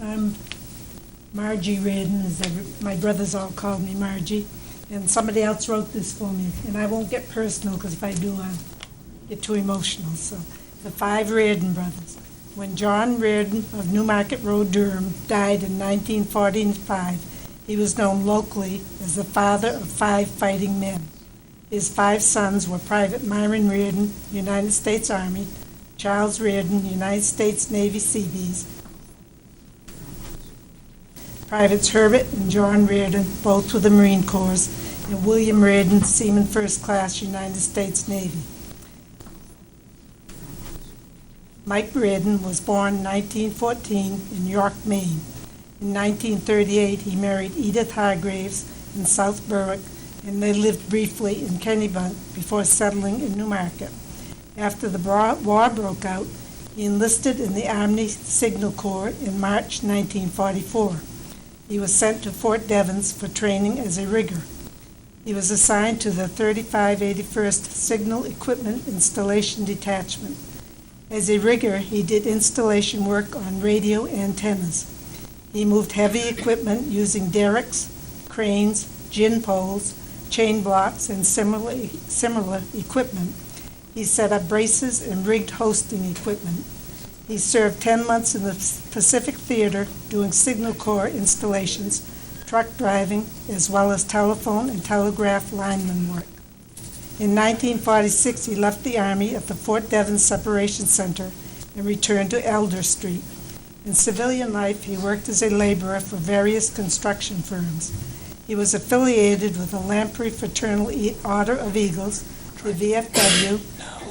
I'm Marjorie Reardon, my brothers all called me Margie, and somebody else wrote this for me, and I won't get personal because if I do, I'll get too emotional. So, the 5 Reardon brothers. When John Reardon of Newmarket Road, Durham, died in 1945, he was known locally as the father of 5 fighting men. His 5 sons were Private Myron Reardon, United States Army, Charles Reardon, United States Navy Seabees, Privates Herbert and John Reardon, both with the Marine Corps, and William Reardon, Seaman First Class, United States Navy. Mike Reardon was born in 1914 in York, Maine. In 1938, he married Edith Hargraves in South Berwick, and they lived briefly in Kennebunk before settling in Newmarket. After the war broke out, he enlisted in the Army Signal Corps in March 1944. He was sent to Fort Devens for training as a rigger. He was assigned to the 3581st Signal Equipment Installation Detachment. As a rigger, he did installation work on radio antennas. He moved heavy equipment using derricks, cranes, gin poles, chain blocks, and similar equipment. He set up braces and rigged hosting equipment. He served 10 months in the Pacific Theater doing Signal Corps installations, truck driving, as well as telephone and telegraph lineman work. In 1946, he left the Army at the Fort Devens Separation Center and returned to Elder Street. In civilian life, he worked as a laborer for various construction firms. He was affiliated with the Lamprey Fraternal Order of Eagles, the VFW,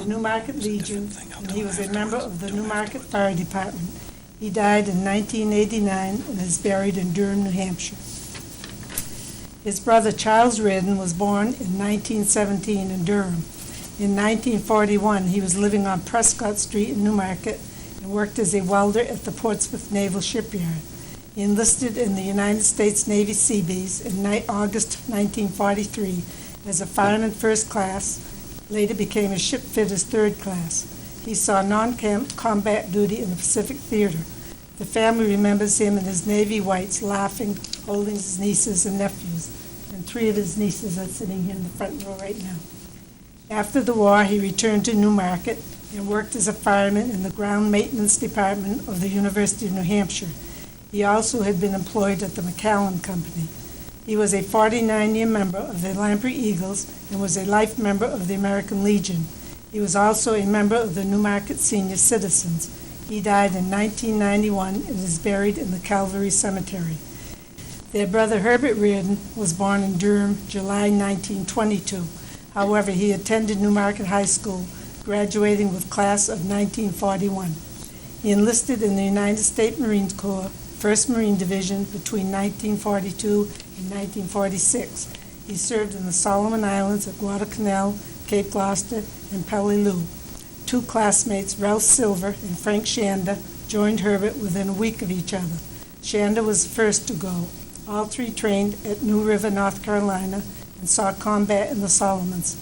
the Newmarket Legion, and he was a member of the Newmarket Fire Department. He died in 1989 and is buried in Durham, New Hampshire. His brother Charles Reardon was born in 1917 in Durham. In 1941, he was living on Prescott Street in Newmarket and worked as a welder at the Portsmouth Naval Shipyard. He enlisted in the United States Navy Seabees in August 1943 as a fireman first class, later became a ship fitter's third class. He saw non-combat duty in the Pacific Theater. The family remembers him in his Navy whites, laughing, holding his nieces and nephews, and 3 of his nieces are sitting here in the front row right now. After the war, he returned to Newmarket and worked as a fireman in the ground maintenance department of the University of New Hampshire. He also had been employed at the McAllen Company. He was a 49-year member of the Lamprey Eagles and was a life member of the American Legion. He was also a member of the Newmarket Senior Citizens. He died in 1991 and is buried in the Calvary Cemetery. Their brother Herbert Reardon was born in Durham, July 1922. However, he attended Newmarket High School, graduating with class of 1941. He enlisted in the United States Marine Corps, 1st Marine Division, between 1942 and 1946. He served in the Solomon Islands at Guadalcanal, Cape Gloucester, and Peleliu. 2 classmates, Ralph Silver and Frank Shanda, joined Herbert within a week of each other. Shanda was the first to go. All 3 trained at New River, North Carolina, and saw combat in the Solomons.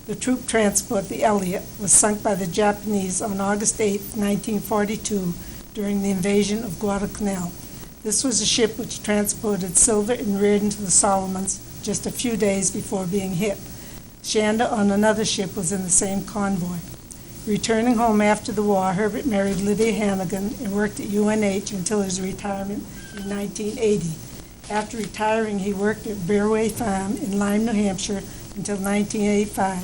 The troop transport, the Elliott, was sunk by the Japanese on August 8, 1942, during the invasion of Guadalcanal. This was a ship which transported Silver and Reardon to the Solomons just a few days before being hit. Shanda on another ship was in the same convoy. Returning home after the war, Herbert married Lydia Hannigan and worked at UNH until his retirement in 1980. After retiring, he worked at Bearway Farm in Lyme, New Hampshire until 1985.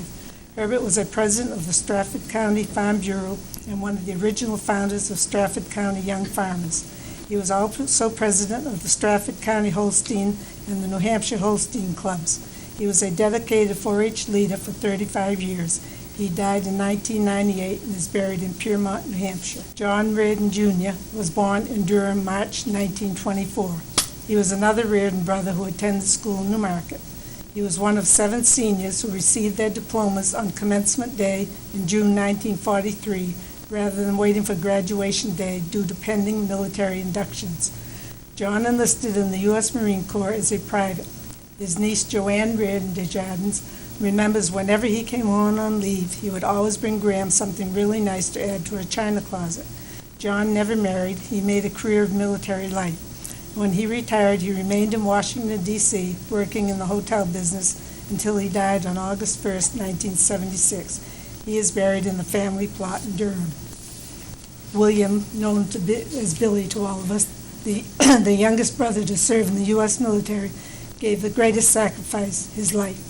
Herbert was a president of the Stratford County Farm Bureau and one of the original founders of Stratford County Young Farmers. He was also president of the Stratford County Holstein and the New Hampshire Holstein Clubs. He was a dedicated 4-H leader for 35 years. He died in 1998 and is buried in Piermont, New Hampshire. John Reardon, Jr. was born in Durham, March 1924. He was another Reardon brother who attended school in Newmarket. He was one of 7 seniors who received their diplomas on commencement day in June 1943, rather than waiting for graduation day due to pending military inductions. John enlisted in the U.S. Marine Corps as a private. His niece, Joanne Reardon Desjardins, remembers whenever he came home on leave, he would always bring Graham something really nice to add to her china closet. John never married. He made a career of military life. When he retired, he remained in Washington, D.C., working in the hotel business until he died on August 1st, 1976. He is buried in the family plot in Durham. William, known as Billy to all of us, the youngest brother to serve in the U.S. military, gave the greatest sacrifice, his life.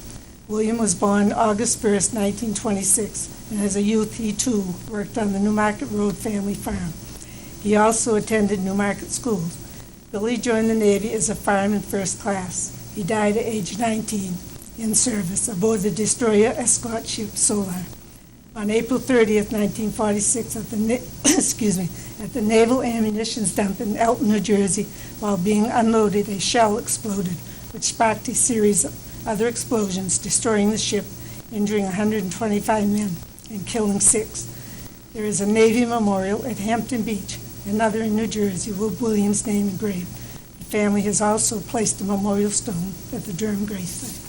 William was born August 1st, 1926, and as a youth he too worked on the Newmarket Road family farm. He also attended Newmarket schools. Billy joined the Navy as a fireman first class. He died at age 19 in service aboard the destroyer escort ship Solar. On April 30th, 1946, at the Naval Ammunition Dump in Elton, New Jersey, while being unloaded, a shell exploded, which sparked a series of other explosions, destroying the ship, injuring 125 men, and killing 6. There is a Navy memorial at Hampton Beach, another in New Jersey, with William's name engraved. The family has also placed a memorial stone at the Durham grave site.